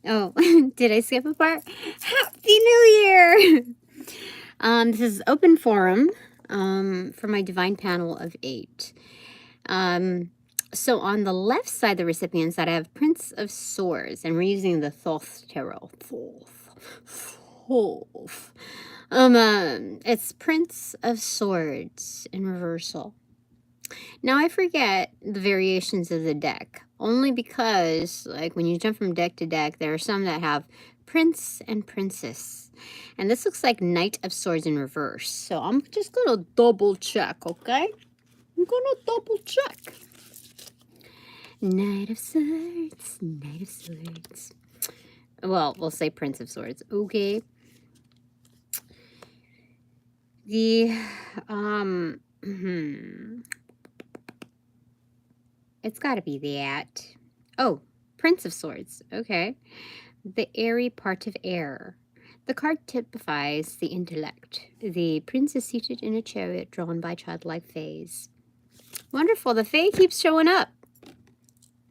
Oh, did I skip a part? Happy New Year! This is open forum for my divine panel of 8. So on the left side, the recipients that I have Prince of Swords, and we're using the Thoth Tarot. Thoth. It's Prince of Swords in reversal. Now I forget the variations of the deck, only because, like, when you jump from deck to deck, there are some that have Prince and Princess. And this looks like Knight of Swords in reverse. So I'm just gonna double check, okay? I'm gonna double check. Knight of Swords, Knight of Swords. Well, we'll say Prince of Swords, okay? The, it's gotta be that. Oh, Prince of Swords, okay. The airy part of air. The card typifies the intellect. The prince is seated in a chariot drawn by childlike fays. Wonderful. The fae keeps showing up.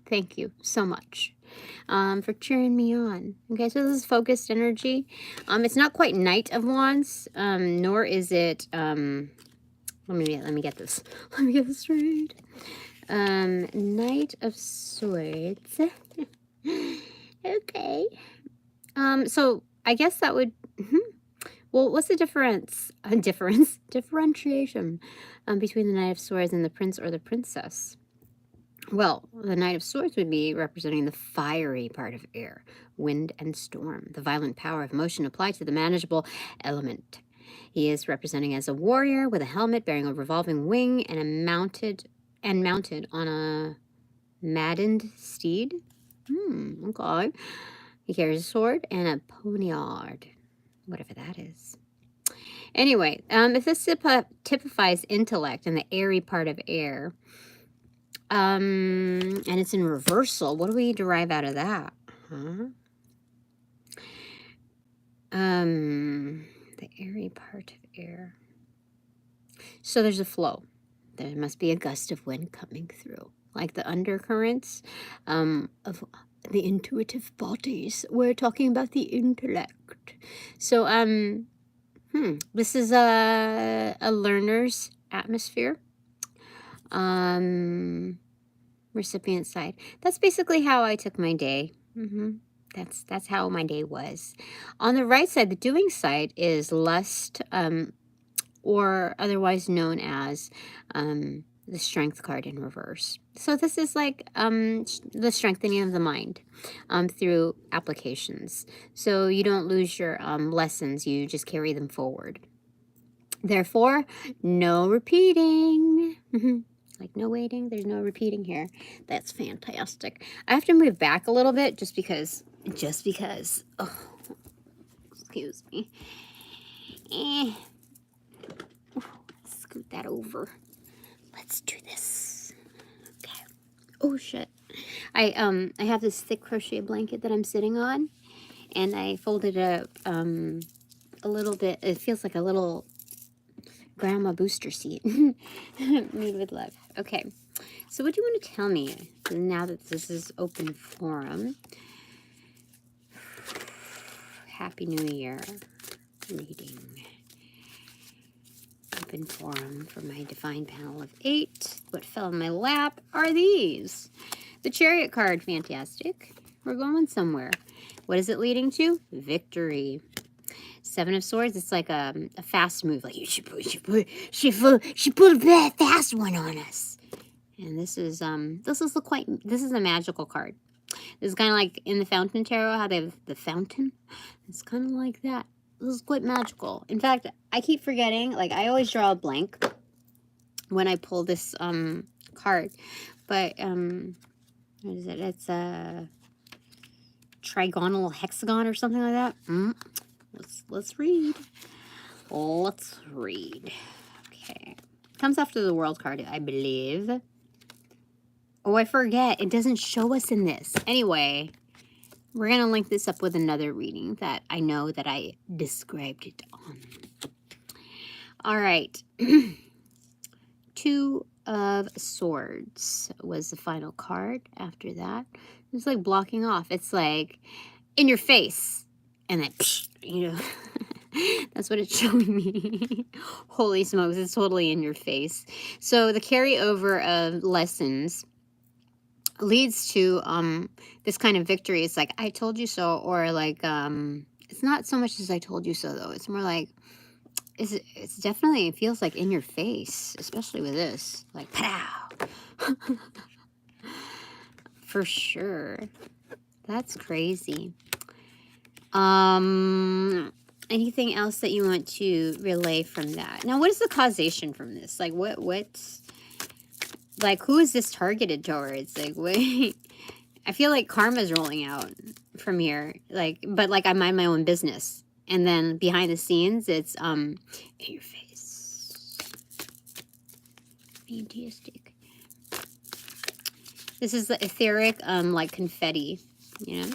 Thank you so much for cheering me on. Okay, so this is focused energy. It's not quite Knight of Wands, nor is it. Let me get this. Let me get this straight. Knight of Swords. Okay. So I guess that would, well, what's the differentiation between the Knight of Swords and the Prince or the Princess? Well, the Knight of Swords would be representing the fiery part of air, wind and storm, the violent power of motion applied to the manageable element. He is representing as a warrior with a helmet bearing a revolving wing and mounted on a maddened steed. Okay. He carries a sword and a poniard, whatever that is. Anyway, if this typifies intellect and the airy part of air, and it's in reversal, what do we derive out of that? The airy part of air. So there's a flow. There must be a gust of wind coming through, like the undercurrents of the intuitive bodies. We're talking about the intellect. So, this is a learner's atmosphere. Recipient side. That's basically how I took my day. That's how my day was. On the right side, the doing side is lust, or otherwise known as the strength card in reverse. So this is like the strengthening of the mind through applications. So you don't lose your lessons, you just carry them forward. Therefore, no repeating. Like no waiting, there's no repeating here. That's fantastic. I have to move back a little bit just because. Oh, excuse me. Scoot that over. Let's do this. Okay. Oh shit. I have this thick crochet blanket that I'm sitting on, and I folded it up a little bit. It feels like a little grandma booster seat made with love. Okay. So what do you want to tell me now that this is open forum? Happy New Year reading. Open forum for my divine panel of 8. What fell in my lap are these. The Chariot card, fantastic. We're going somewhere. What is it leading to? Victory. 7 of Swords, it's like a fast move. Like, she put a fast one on us. And this is a magical card. This is kind of like in the Fountain Tarot, how they have the fountain. It's kind of like that. This is quite magical. In fact, I keep forgetting, like, I always draw a blank when I pull this card. But, what is it? It's a trigonal hexagon or something like that. Let's read. Let's read. Okay. Comes after the World card, I believe. Oh, I forget. It doesn't show us in this. Anyway, we're going to link this up with another reading that I know that I described it on. All right. 2 of Swords was the final card after that. It's like blocking off. It's like in your face. And then, psh, you know, that's what it's showing me. Holy smokes, it's totally in your face. So the carryover of lessons leads to this kind of victory. It's like, I told you so, or like, it's not so much as I told you so, though. It's more like, it's definitely, it feels like in your face, especially with this. Like, pow! For sure. That's crazy. Anything else that you want to relay from that? Now, what is the causation from this? Like, what's, like, who is this targeted towards? Like, wait, I feel like karma's rolling out from here. Like, but like I mind my own business. And then behind the scenes, it's, in your face. Fantastic. This is the etheric, like confetti, you know?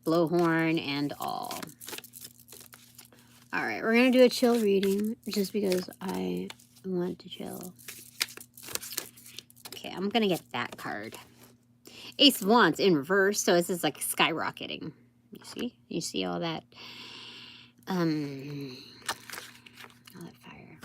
Blowhorn and all. All right, we're going to do a chill reading just because I want to chill. Okay, I'm going to get that card. Ace of Wands in reverse, so this is like skyrocketing. You see? You see all that? All that fire.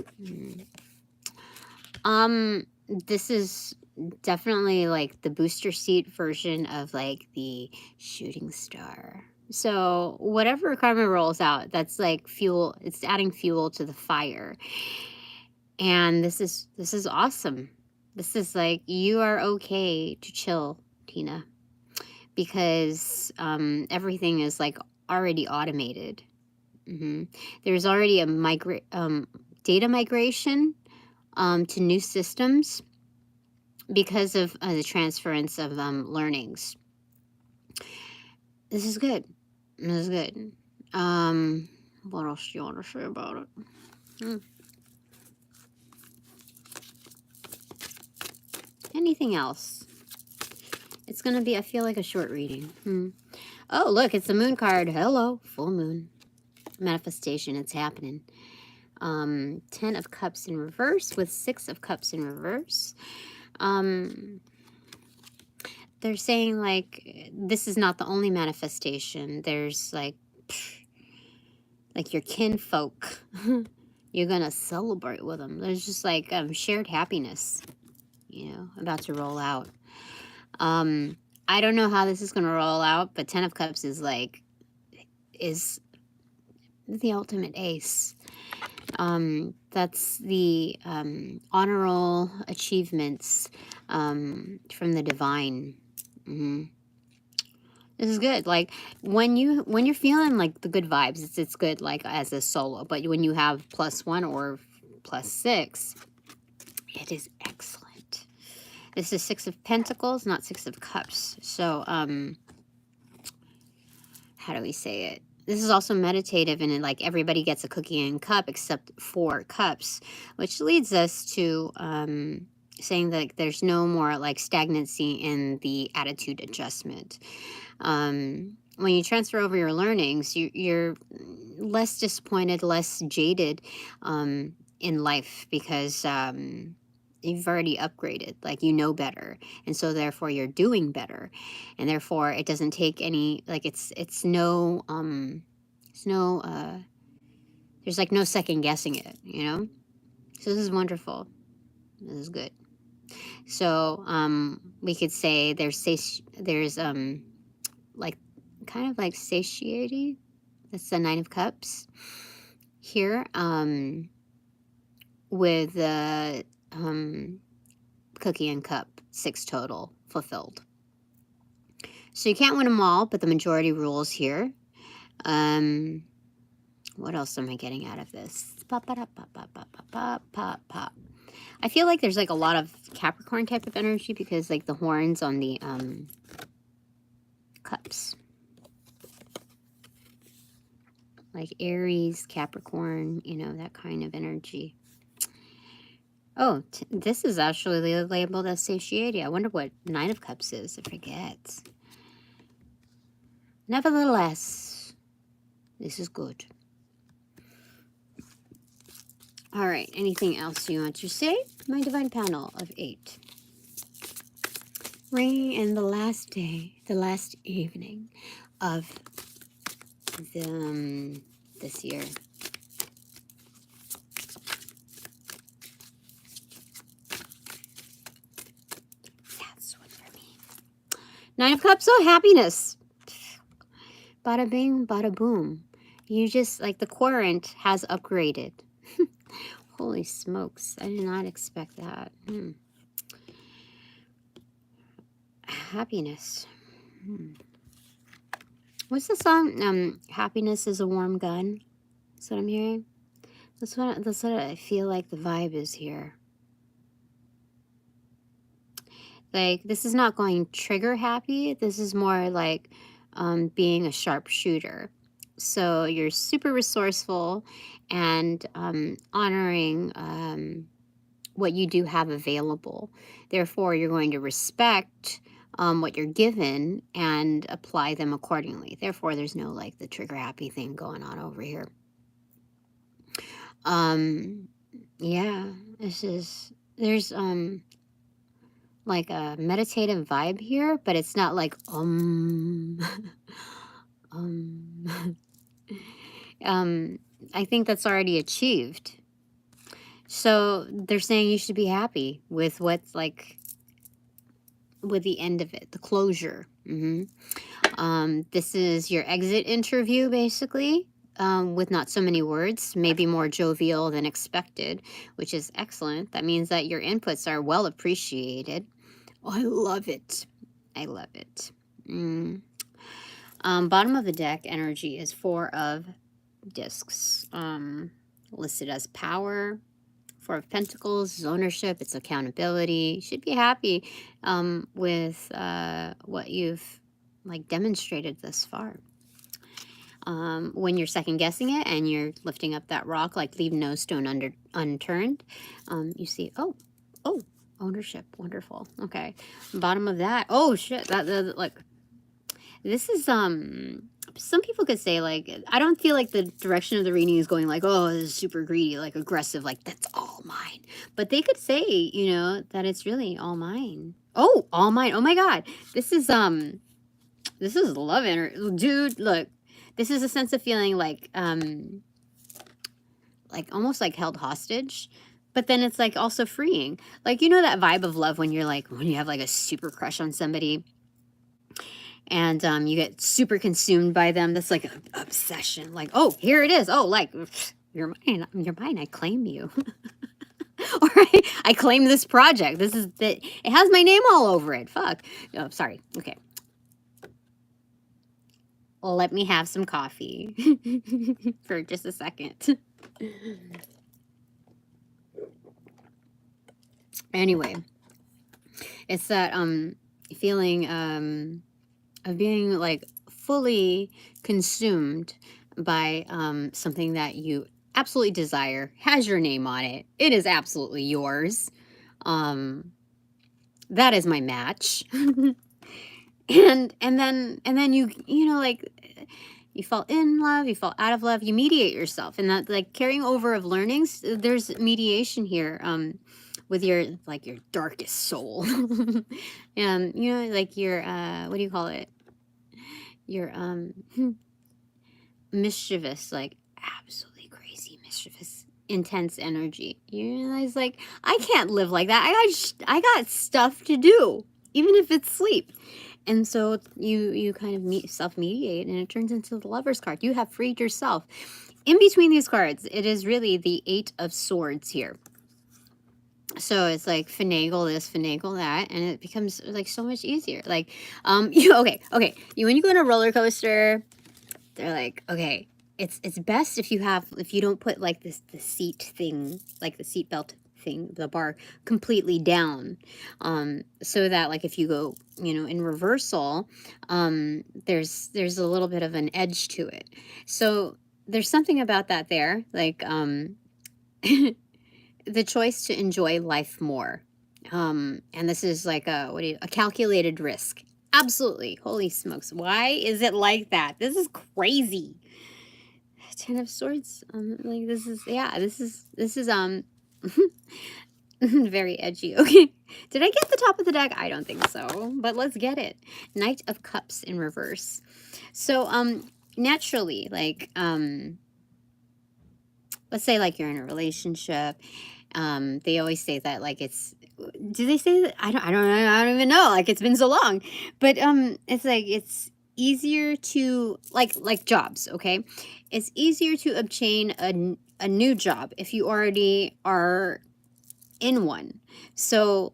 This is definitely like the booster seat version of like the shooting star. So whatever karma rolls out, that's like fuel. It's adding fuel to the fire. And this is awesome. This is like, you are okay to chill, Tina, because everything is like already automated. There's already a data migration to new systems because of the transference of learnings. This is good. This is good. What else do you want to say about it? Anything else? It's going to be, I feel like, a short reading. Oh, look, it's the moon card. Hello, full moon. Manifestation, it's happening. 10 of Cups in reverse with 6 of Cups in reverse. They're saying, like, this is not the only manifestation. There's, like your kinfolk. You're going to celebrate with them. There's just, like, shared happiness, you know, about to roll out. I don't know how this is going to roll out, but 10 of Cups is, like, is the ultimate ace. That's the honor roll achievements from the divine. This is good. Like when you're feeling like the good vibes, it's good like as a solo. But when you have +1 or +6, it is excellent. This is 6 of Pentacles, not 6 of Cups. So how do we say it? This is also meditative, and like everybody gets a cookie and cup except 4 cups, which leads us to saying that there's no more like stagnancy in the attitude adjustment. When you transfer over your learnings, you're less disappointed, less jaded in life because you've already upgraded, like you know better, and so therefore you're doing better, and therefore it doesn't take any like it's no there's like no second guessing it, you know. So this is wonderful. This is good. So we could say there's like kind of like satiety. That's the 9 of Cups here with the cookie and cup, 6 total fulfilled. So you can't win them all, but the majority rules here. What else am I getting out of this? Pop, pop, pop, pop, pop, pop, pop, pop. I feel like there's like a lot of Capricorn type of energy because like the horns on the cups. Like Aries, Capricorn, you know, that kind of energy. Oh, this is actually labeled as satiety. I wonder what 9 of Cups is. I forget. Nevertheless, this is good. All right, anything else you want to say? My divine panel of 8. ringing in the last day, the last evening of the, this year. That's one for me. 9 of Cups, oh, happiness. Bada bing, bada boom. You just, like, the querent has upgraded. Holy smokes, I did not expect that. Happiness. What's the song? Happiness is a warm gun. That's what I'm hearing. That's what I feel like the vibe is here. Like, this is not going trigger happy. This is more like being a sharpshooter. So you're super resourceful and honoring what you do have available. Therefore, you're going to respect what you're given and apply them accordingly. Therefore, there's no like the trigger happy thing going on over here. Yeah, there's like a meditative vibe here, but it's not like I think that's already achieved. So they're saying you should be happy with what's like, with the end of it, the closure. This is your exit interview, basically, with not so many words, maybe more jovial than expected, which is excellent. That means that your inputs are well appreciated. Oh, I love it. I love it. Bottom of the deck energy is 4 of discs. Listed as power. 4 of Pentacles is ownership. It's accountability. You should be happy with what you've like demonstrated thus far. When you're second guessing it and you're lifting up that rock, like leave no stone unturned, you see, oh, ownership. Wonderful. Okay. Bottom of that. Oh shit. That like, this is some people could say, like, I don't feel like the direction of the reading is going like, oh, this is super greedy, like aggressive, like that's all mine. But they could say, you know, that it's really all mine. Oh, all mine. Oh my God. This is love energy. Dude, look. This is a sense of feeling like almost like held hostage. But then it's like also freeing. Like, you know that vibe of love when you're like, when you have like a super crush on somebody and you get super consumed by them. That's like an obsession. Like, oh, here it is. Oh, like, you're mine. I claim you. Or I claim this project. It has my name all over it. Fuck. Oh, sorry. Okay. Well, let me have some coffee for just a second. Anyway, it's that feeling of being like fully consumed by something that you absolutely desire, has your name on it. It is absolutely yours. That is my match. and then you know, like, you fall in love, you fall out of love, you mediate yourself, and that like carrying over of learnings, there's mediation here with your like your darkest soul. And you know, like your what do you call it, your mischievous, like absolutely crazy mischievous intense energy. You realize, like, I can't live like that. I got stuff to do, even if it's sleep. And so you kind of self-mediate, and it turns into the Lover's card. You have freed yourself. In between these cards, it is really the 8 of Swords here. So it's like finagle this, finagle that, and it becomes like so much easier. Like, when you go on a roller coaster, they're like, okay, it's best if you don't put like the seat thing, like the seat belt thing, the bar completely down, so that like if you go, you know, in reversal, there's a little bit of an edge to it. So there's something about that there, like the choice to enjoy life more, and this is like a calculated risk. Absolutely. Holy smokes. Why is it like that? This is crazy. 10 of Swords. Like, this is Very edgy. Okay. Did I get the top of the deck? I don't think so. But let's get it. Knight of Cups in reverse. So, naturally, like, let's say like you're in a relationship. They always say that like it's, do they say that? I don't even know. Like it's been so long. But it's like it's easier to like jobs, okay? It's easier to obtain a new job if you already are in one. So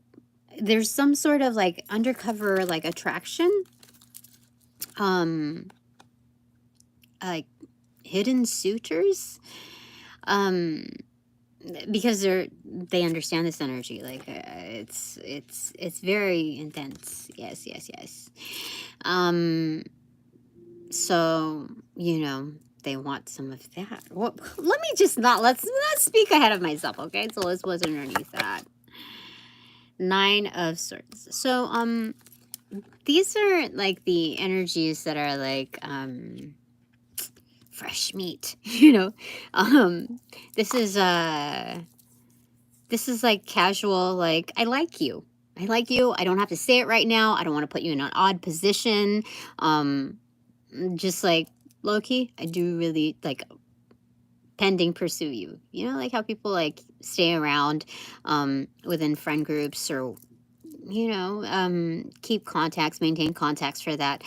there's some sort of like undercover like attraction, like hidden suitors, because they understand this energy. Like it's very intense. Yes, yes, yes. So you know they want some of that. Well, let me just not let's speak ahead of myself, okay? So let's what's underneath that. 9 of Swords. So these are like the energies that are like fresh meat, you know. This is like casual, like I like you. I like you. I don't have to say it right now. I don't want to put you in an odd position. Just like low-key, I do really like pending pursue you. You know, like how people like stay around within friend groups, or you know, keep contacts, maintain contacts for that.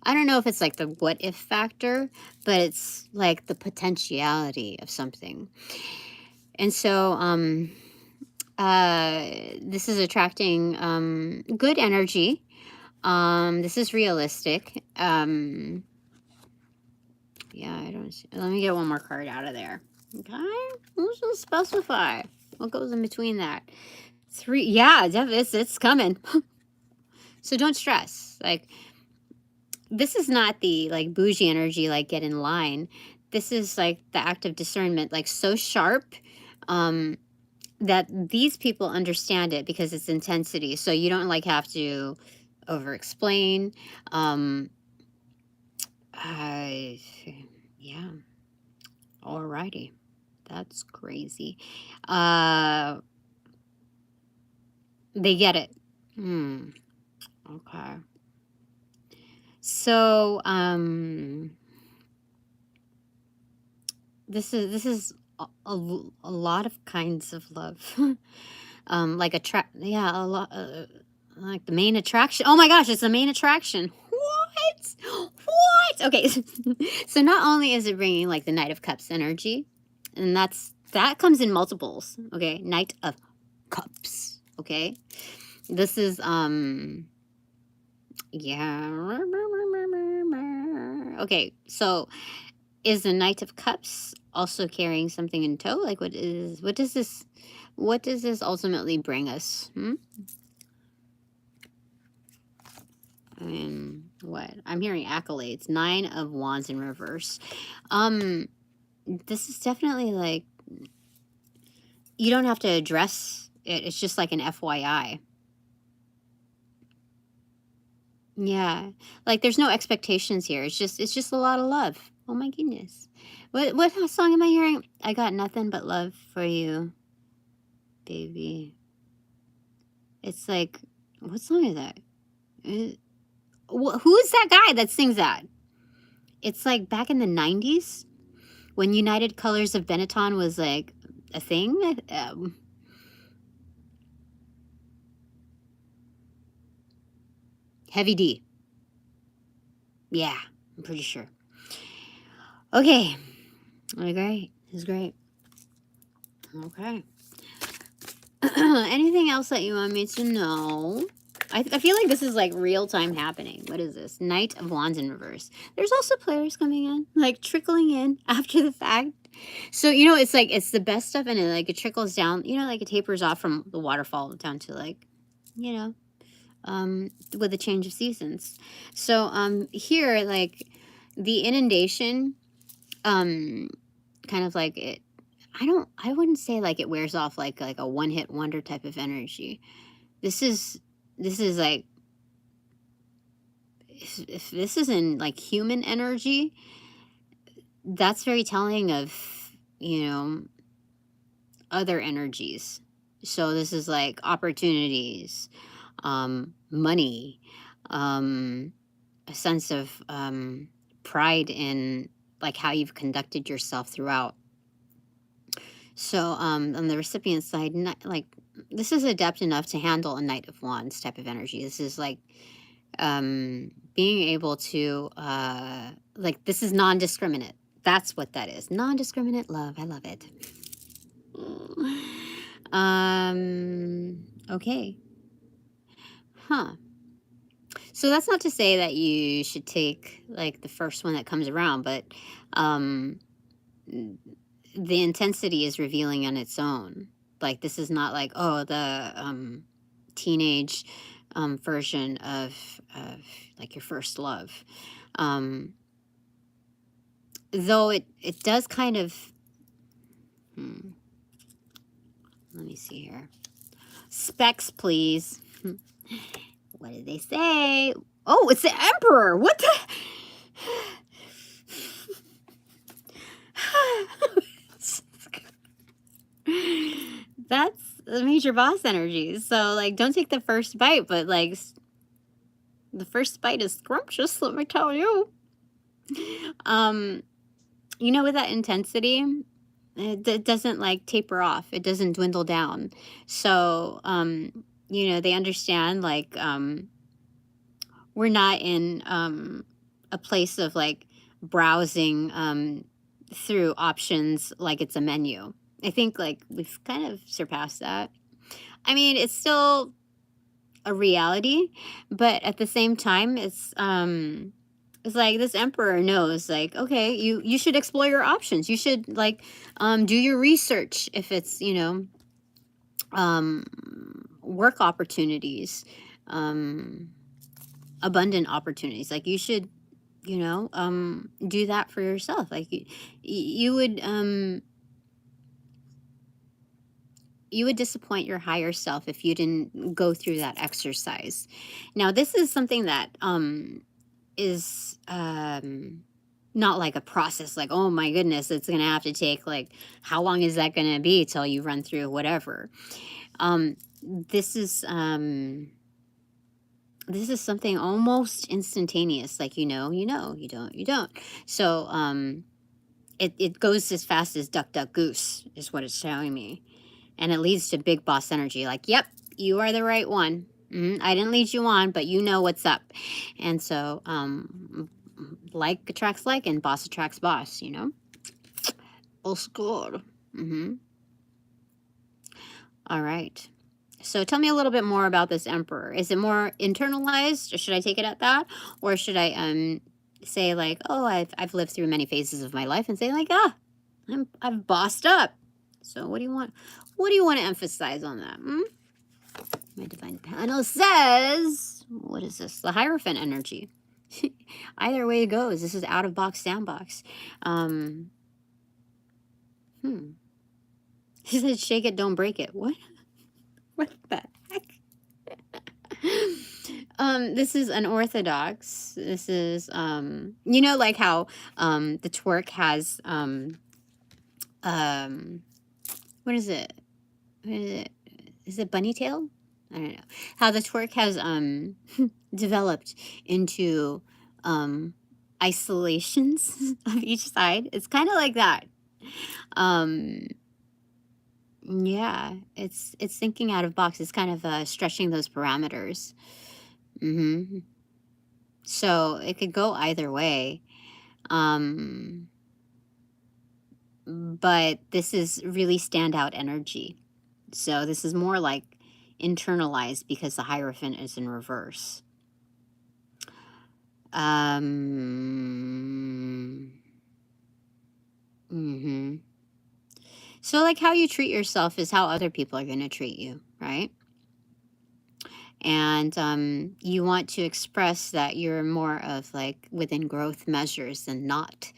I don't know if it's like the what if factor, but it's like the potentiality of something. And so this is attracting good energy. This is realistic. Yeah, I don't see. Let me get one more card out of there. Okay, let's just specify what goes in between that. 3, yeah, it's coming. So don't stress. Like, this is not the like bougie energy, like get in line. This is like the act of discernment, like so sharp that these people understand it because it's intensity. So you don't like have to over explain. Yeah. Alrighty. That's crazy. They get it. Okay. So, this is a lot of kinds of love. Like yeah, a lot, like the main attraction. Oh my gosh, it's the main attraction. What? What? Okay. So not only is it bringing like the Knight of Cups energy, and that comes in multiples. Okay. Knight of Cups. Okay. This is, yeah. Okay. So is the Knight of Cups also carrying something in tow? Like what does this ultimately bring us? And what? I'm hearing accolades. 9 of Wands in reverse. This is definitely like, you don't have to address it. It's just like an FYI. Yeah. Like there's no expectations here. It's just a lot of love. Oh my goodness. What song am I hearing? I got nothing but love for you, baby. It's like, what song is that? Who is that guy that sings that? It's like back in the 90s when United Colors of Benetton was like a thing. Heavy D. Yeah, I'm pretty sure. Okay. Great. This is great. Okay. Anything else that you want me to know? I feel like this is like real time happening. What is this? Knight of Wands in reverse. There's also players coming in, like trickling in after the fact. So, you know, it's like, it's the best stuff and it trickles down, you know, like it tapers off from the waterfall down to like, you know, with a change of seasons. So, here, like the inundation, kind of like it, I wouldn't say like it wears off like a one-hit wonder type of energy. This is like, if this is in like human energy, that's very telling of, you know, other energies. So this is like opportunities, money, a sense of pride in like how you've conducted yourself throughout. So on the recipient side, like this is adept enough to handle a Knight of Wands type of energy. This is like being able to like, this is non-discriminate. That's what that is. Non-discriminate love. I love it. Okay. Huh. So that's not to say that you should take like the first one that comes around, but the intensity is revealing on its own. Like, this is not like, oh, the teenage version of like your first love. Though it does kind of, let me see here. Specs, please. What did they say? Oh, it's the Emperor. What the? That's the major boss energy. So, like, don't take the first bite, but, like, the first bite is scrumptious, let me tell you. You know, with that intensity, it doesn't, like, taper off. It doesn't dwindle down. So, you know, they understand, like, we're not in a place of, like, browsing through options like it's a menu. I think, like, we've kind of surpassed that. I mean, it's still a reality, but at the same time, it's like this Emperor knows, like, okay, you should explore your options. You should, like, do your research if it's, you know, work opportunities, abundant opportunities. Like, you should, you know, do that for yourself. Like, you would disappoint your higher self if you didn't go through that exercise. Now, this is something that is not like a process, like, oh my goodness, it's gonna have to take, like, how long is that gonna be till you run through whatever. This is something almost instantaneous, like, you know, you don't. So it goes as fast as Duck-Duck-Goose is what it's telling me. And it leads to big boss energy. Like, yep, you are the right one. I didn't lead you on, but you know what's up. And so, like attracts like, and boss attracts boss, you know? Oh, good. All right. So tell me a little bit more about this Emperor. Is it more internalized, or should I take it at that? Or should I say, like, oh, I've lived through many phases of my life, and say, like, I've bossed up. So what do you want? What do you want to emphasize on that? My divine panel says, what is this? The Hierophant energy. Either way it goes, this is out of box sandbox. He said, shake it, don't break it. What? What the heck? This is unorthodox. This is, you know, like how the twerk has, what is it? Is it bunny tail? I don't know. How the twerk has developed into isolations of each side. It's kind of like that. Yeah, it's thinking out of box. It's kind of stretching those parameters. So it could go either way. But this is really standout energy. So this is more like internalized because the Hierophant is in reverse. So, like, how you treat yourself is how other people are going to treat you, right? And you want to express that you're more of, like, within growth measures than not.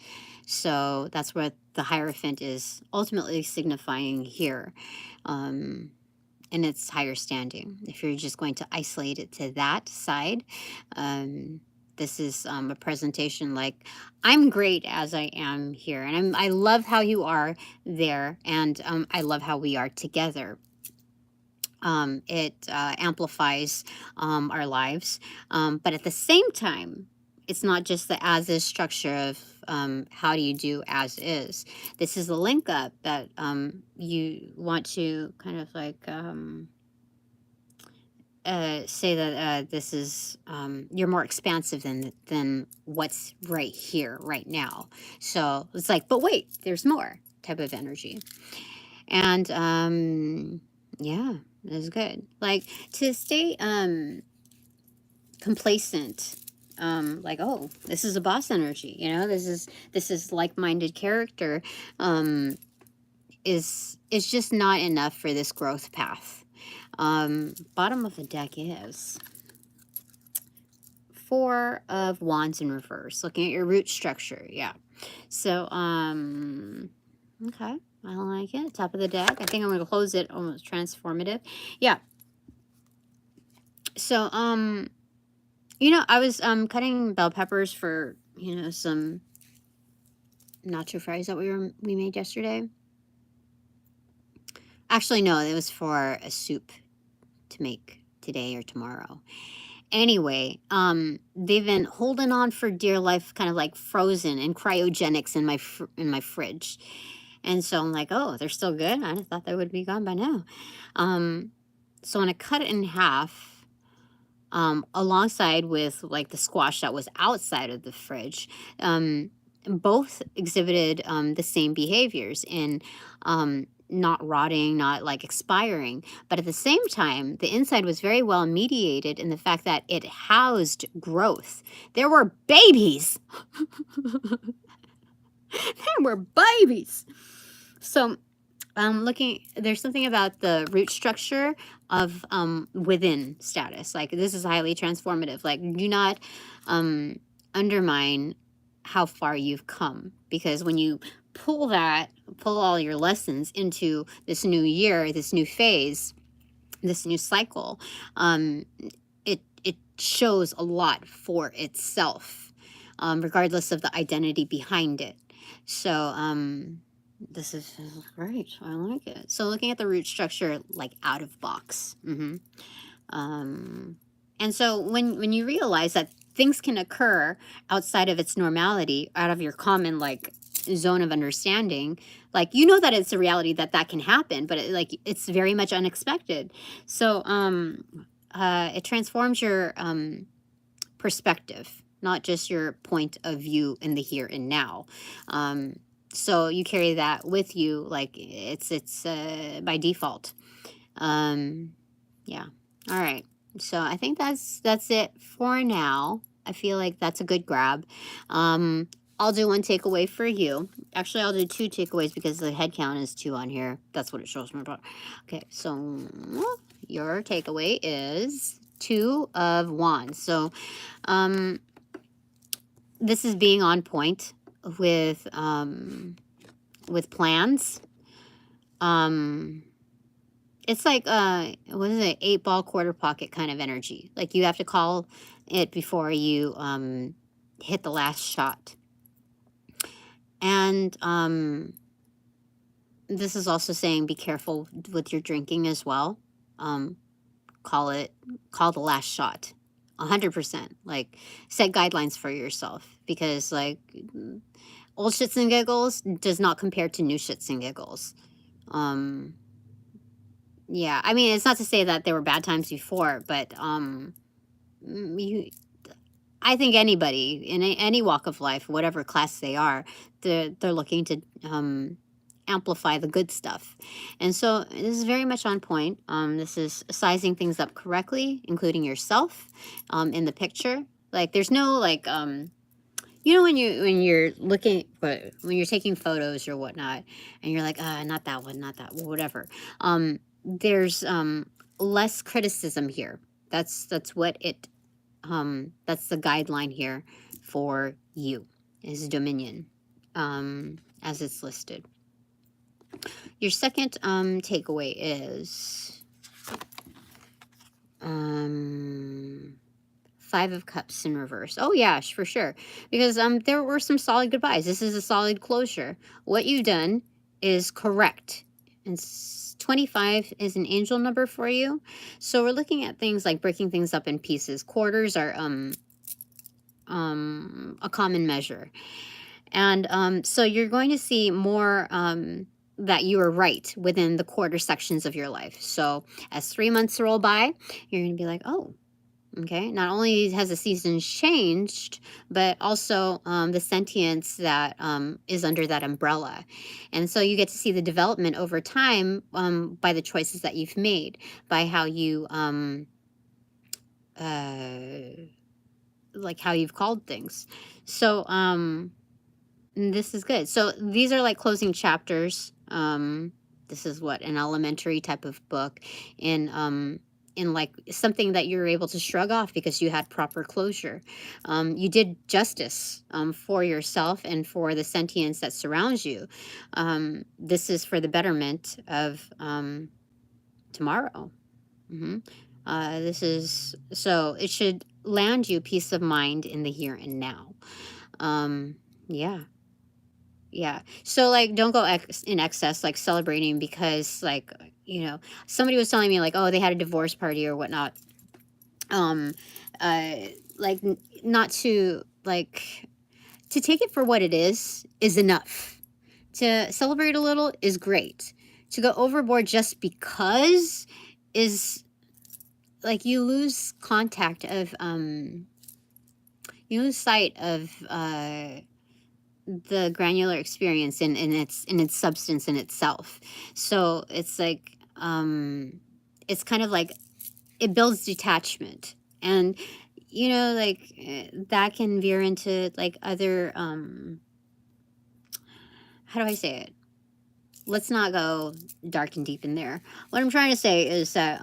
So that's what the Hierophant is ultimately signifying here. In its higher standing. If you're just going to isolate it to that side, this is a presentation like, I'm great as I am here, and I love how you are there, and I love how we are together. It amplifies our lives. But at the same time, it's not just the as is structure of how do you do as is. This is the link up that you want to kind of like say that this is you're more expansive than what's right here, right now. So it's like, but wait, there's more type of energy. And yeah, that's good. Like to stay complacent, like, oh, this is a boss energy, you know, this is like-minded character, is just not enough for this growth path. Bottom of the deck is 4 of Wands in reverse, looking at your root structure. Yeah. So, okay. I like it. Top of the deck. I think I'm going to close it almost transformative. Yeah. So, you know, I was cutting bell peppers for, you know, some nacho fries that we made yesterday. Actually, no, it was for a soup to make today or tomorrow. Anyway, they've been holding on for dear life, kind of like frozen in cryogenics in my fridge. And so I'm like, oh, they're still good? I thought they would be gone by now. So when I cut it in half, alongside with like the squash that was outside of the fridge, both exhibited the same behaviors in not rotting, not like expiring. But at the same time, the inside was very well mediated in the fact that it housed growth. There were babies. There were babies. So there's something about the root structure of within status. Like, this is highly transformative. Like, do not undermine how far you've come, because when you pull all your lessons into this new year, this new phase, this new cycle, it shows a lot for itself, regardless of the identity behind it. So this is great. I like it. So looking at the root structure, like out of box. And so when you realize that things can occur outside of its normality, out of your common like zone of understanding, like, you know that it's a reality that can happen, but it's very much unexpected. So it transforms your perspective, not just your point of view in the here and now. So you carry that with you, like it's by default. Yeah. All right. So I think that's it for now. I feel like that's a good grab. I'll do one takeaway for you. Actually, I'll do 2 takeaways because the head count is 2 on here. That's what it shows me. Okay, so your takeaway is 2 of Wands. So this is being on point with plans. It's like what is it, 8-ball quarter pocket kind of energy. Like, you have to call it before you hit the last shot. And this is also saying be careful with your drinking as well. Call the last shot 100%. Like, set guidelines for yourself, because like old shits and giggles does not compare to new shits and giggles. Yeah, I mean, it's not to say that there were bad times before, but I think anybody in any walk of life, whatever class they are, they're looking to amplify the good stuff. And so this is very much on point. This is sizing things up correctly, including yourself in the picture. Like, there's no like you know, when you're looking, but when you're taking photos or whatnot, and you're like, not that one, not that, whatever. There's less criticism here. That's what it. That's the guideline here for you, is dominion, as it's listed. Your second takeaway is 5 of Cups in reverse. Oh yeah, for sure. Because there were some solid goodbyes. This is a solid closure. What you've done is correct. And 25 is an angel number for you. So we're looking at things like breaking things up in pieces. Quarters are a common measure. And so you're going to see more that you are right within the quarter sections of your life. So as 3 months roll by, you're going to be like, oh, okay, not only has the seasons changed, but also the sentience that is under that umbrella. And so you get to see the development over time by the choices that you've made, by how you, like how you've called things. So this is good. So these are like closing chapters. This is what, an elementary type of book in like something that you're able to shrug off because you had proper closure. You did justice for yourself and for the sentience that surrounds you. This is for the betterment of tomorrow. This is, so it should land you peace of mind in the here and now. Yeah. Yeah. So like don't go in excess, like celebrating because like, you know, somebody was telling me like, oh, they had a divorce party or whatnot. Like not to like, to take it for what it is enough. To celebrate a little is great. To go overboard just because is like you lose contact of you lose sight of the granular experience in its substance in itself. So it's like it's kind of like it builds detachment, and you know, like that can veer into like other how do I say it? Let's not go dark and deep in there. What I'm trying to say is that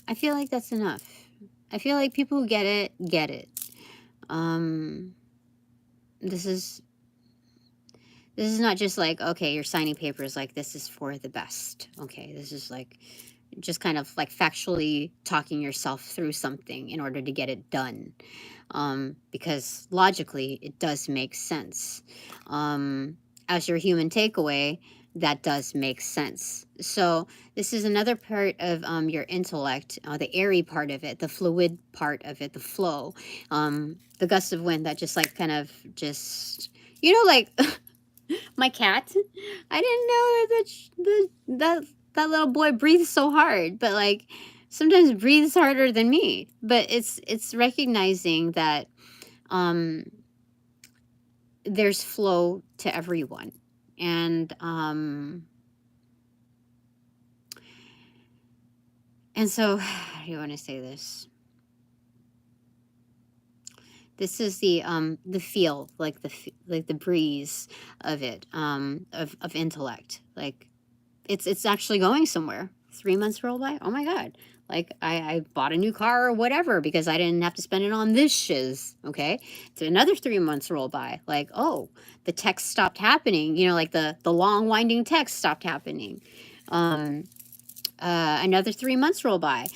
I feel like that's enough. I feel like people who get it, get it. This is not just like, okay, you're signing papers, like this is for the best. Okay, this is like just kind of like factually talking yourself through something in order to get it done. Because logically, it does make sense. As your human takeaway, that does make sense. So this is another part of your intellect, the airy part of it, the fluid part of it, the flow, the gust of wind that just like kind of just, you know, like my cat. I didn't know that little boy breathes so hard, but like sometimes breathes harder than me. But it's recognizing that there's flow to everyone. And so how do you want to say this? This is the feel, like the breeze of it, of intellect. Like it's actually going somewhere. 3 months roll by. Oh my God. Like I bought a new car or whatever because I didn't have to spend it on this shiz. Okay. So another 3 months roll by. Like, oh, the text stopped happening. You know, like the long winding text stopped happening. Another 3 months roll by.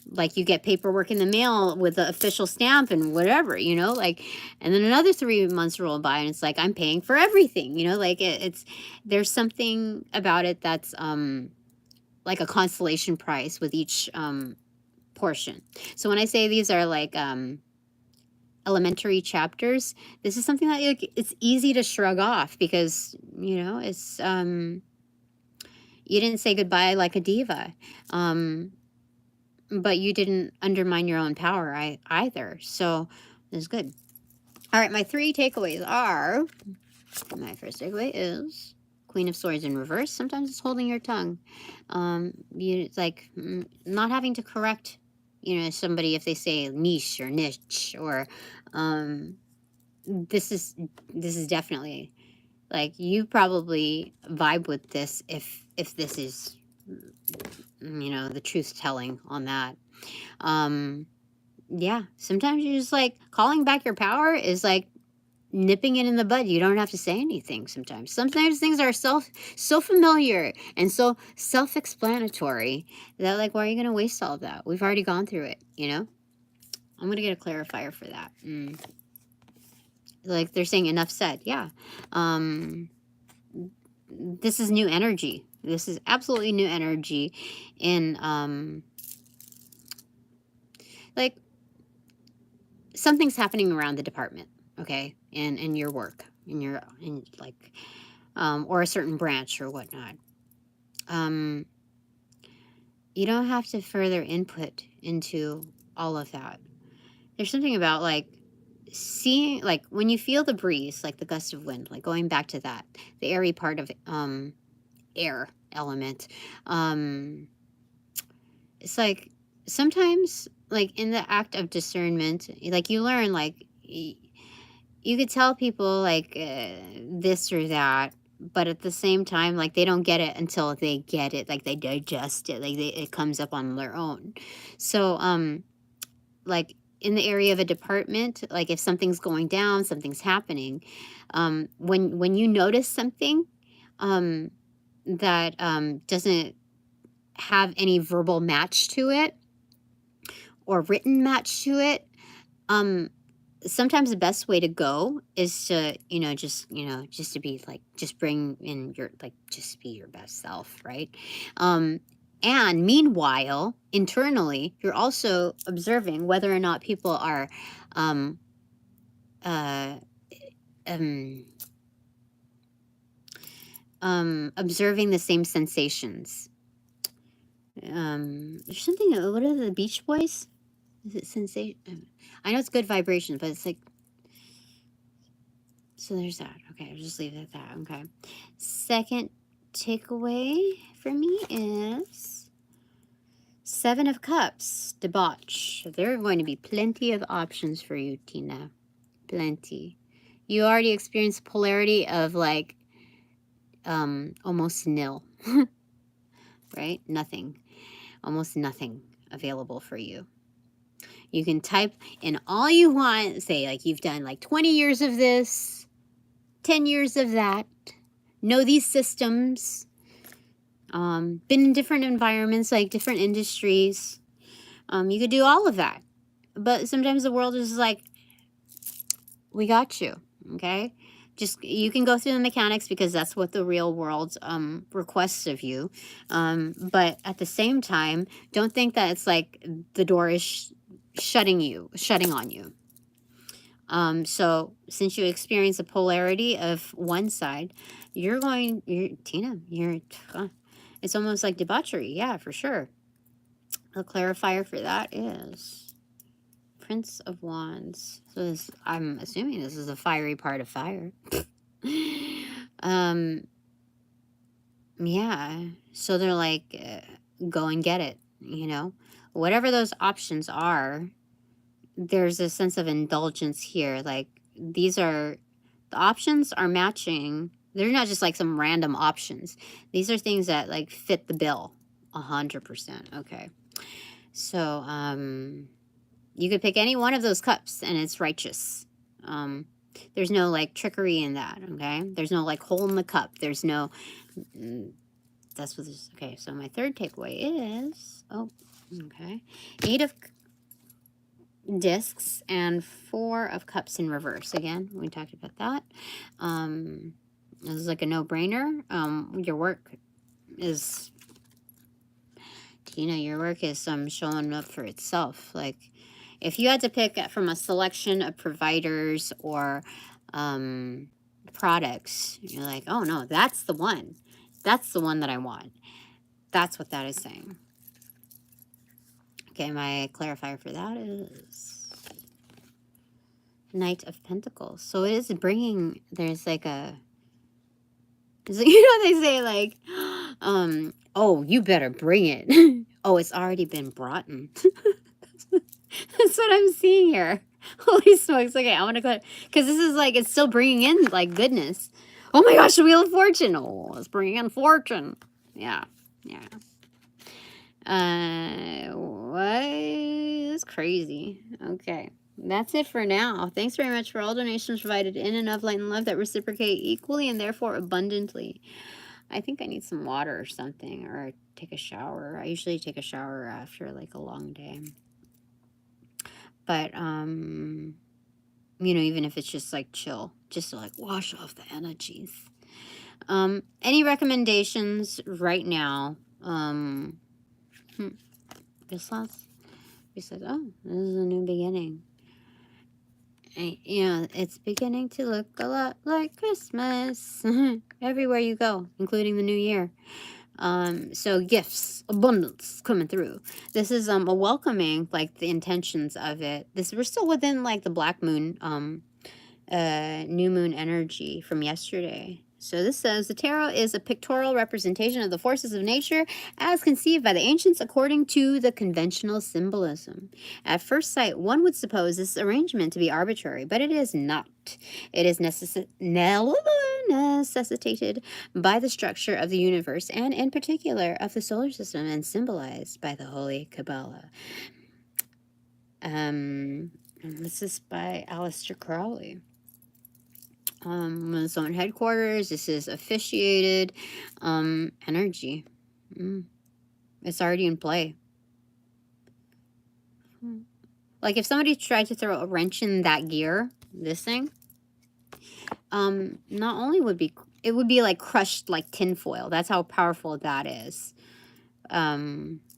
Like you get paperwork in the mail with the official stamp and whatever, you know, like, and then another 3 months roll by and it's like, I'm paying for everything, you know, like it's, there's something about it that's, like a consolation prize with each, portion. So when I say these are like, elementary chapters, this is something that it's easy to shrug off because, you know, it's, you didn't say goodbye like a diva. But you didn't undermine your own power either. So it's good. All right, my 3 takeaways are, my first takeaway is Queen of Swords in reverse. Sometimes it's holding your tongue. It's like not having to correct, you know, somebody if they say niche or niche or this is definitely like you probably vibe with this if this is, you know, the truth telling on that. Yeah, sometimes you're just like calling back your power is like nipping it in the bud. You don't have to say anything sometimes. Sometimes things are so familiar and so self-explanatory that, like, why are you going to waste all of that? We've already gone through it, you know? I'm going to get a clarifier for that. Like, they're saying enough said. Yeah. This is new energy. This is absolutely new energy in, like, something's happening around the department, okay? In your work, in like, or a certain branch or whatnot. You don't have to further input into all of that. There's something about, like, seeing, like, when you feel the breeze, like the gust of wind, like going back to that, the airy part of air element. It's like sometimes, like, in the act of discernment, like, you learn, like, you could tell people, like, this or that, but at the same time, like, they don't get it until they get it, like, they digest it, like, it comes up on their own. So, like, in the area of a department, like, if something's going down, something's happening, when you notice something that doesn't have any verbal match to it or written match to it, sometimes the best way to go is to, just to be like, just bring in your, like, just be your best self, right? And meanwhile, internally, you're also observing whether or not people are observing the same sensations. There's something, what are the Beach Boys? Is it sensation? I know it's good vibration, but it's like, so there's that. Okay, I'll just leave it at that. Okay. Second takeaway for me is 7 of Cups, debauch. There are going to be plenty of options for you, Tina. Plenty. You already experienced polarity of, like, almost nil. Right? Nothing. Almost nothing available for you. You can type in all you want, say, like, you've done, like, 20 years of this, 10 years of that, know these systems, been in different environments, like different industries. You could do all of that. But sometimes the world is like, we got you, okay? Just, you can go through the mechanics because that's what the real world requests of you. But at the same time, don't think that it's like the door is shutting on you. So since you experience a polarity of one side, Tina, it's almost like debauchery. Yeah, for sure. The clarifier for that is Prince of Wands. So I'm assuming this is a fiery part of fire. Yeah. So they're like, go and get it, whatever those options are. There's a sense of indulgence here. Like, the options are matching. They're not just like some random options. These are things that, like, fit the bill 100%. Okay. So, you could pick any one of those cups and it's righteous. There's no, like, trickery in that. Okay. There's no, like, hole in the cup. There's no, that's what this, okay. So my third takeaway is, okay. 8 of discs and 4 of cups in reverse. Again, we talked about that. This is like a no-brainer. Your work is, your work is showing up for itself. Like, if you had to pick from a selection of providers or products, you're like, oh no, that's the one. That's the one that I want. That's what that is saying. Okay, my clarifier for that is Knight of Pentacles. So it is bringing, there's like a, they say, like, oh, you better bring it. Oh, it's already been brought in. That's what I'm seeing here. Holy smokes. Okay, I want to go, because this is like, it's still bringing in, like, goodness. Oh my gosh, the Wheel of Fortune. Oh, it's bringing in fortune. Yeah. What? That's crazy. Okay. that's it for now. Thanks very much for all donations provided in and of light and love that reciprocate equally and therefore abundantly. I think I need some water or something, or take a shower. I usually take a shower after like a long day. But, you know, even if it's just like chill, just to like wash off the energies. Any recommendations right now? This last, we said, oh, this is a new beginning. You know, it's beginning to look a lot like Christmas everywhere you go, including the new year. So gifts, abundance coming through. This is a welcoming, like the intentions of it. We're still within like the black moon, new moon energy from yesterday. So this says the tarot is a pictorial representation of the forces of nature as conceived by the ancients according to the conventional symbolism. At first sight, one would suppose this arrangement to be arbitrary, but it is not. It is necessitated by the structure of the universe and in particular of the solar system and symbolized by the Holy Kabbalah. This is by Aleister Crowley. Its own headquarters. This is officiated energy. It's already in play. Like if somebody tried to throw a wrench in that gear, this thing, not only would it would be like crushed like tinfoil. That's how powerful that is.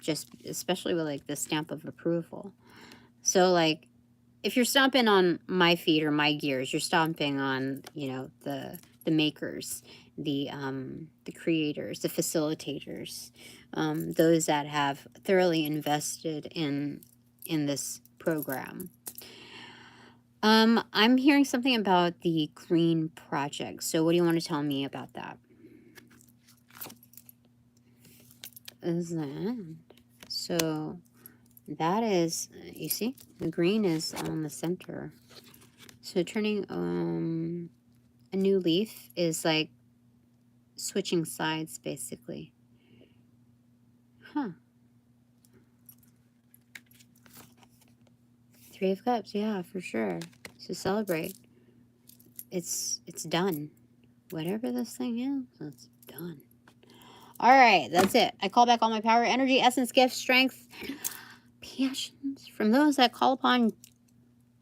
Just especially with like the stamp of approval. So like if you're stomping on my feet or my gears, you're stomping on, you know, the makers, the creators, the facilitators, those that have thoroughly invested in this program. I'm hearing something about the Green Project. So what do you want to tell me about that? So that is, you see, the green is on the center. So turning a new leaf is like switching sides, basically. Huh. 3 of Cups, yeah, for sure. So celebrate. It's done. Whatever this thing is, it's done. All right, that's it. I call back all my power, energy, essence, gifts, strength, passions from those that call upon,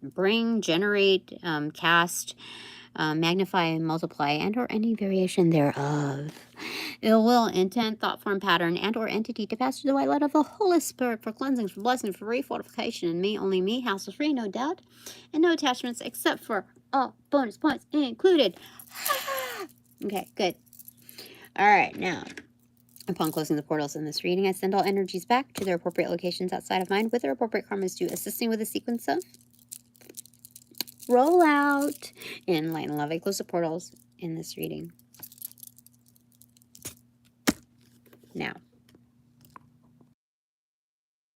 bring, generate, cast, magnify, multiply, and or any variation thereof. Ill will, intent, thought form, pattern, and or entity to pass through the white light of the Holy Spirit for cleansing, for blessing, for refortification in me, only me, hassle free, no doubt, and no attachments except for all bonus points included. Okay, good. All right, now, upon closing the portals in this reading, I send all energies back to their appropriate locations outside of mine with their appropriate karmas due, assisting with a sequence of roll out in light and love. I close the portals in this reading now.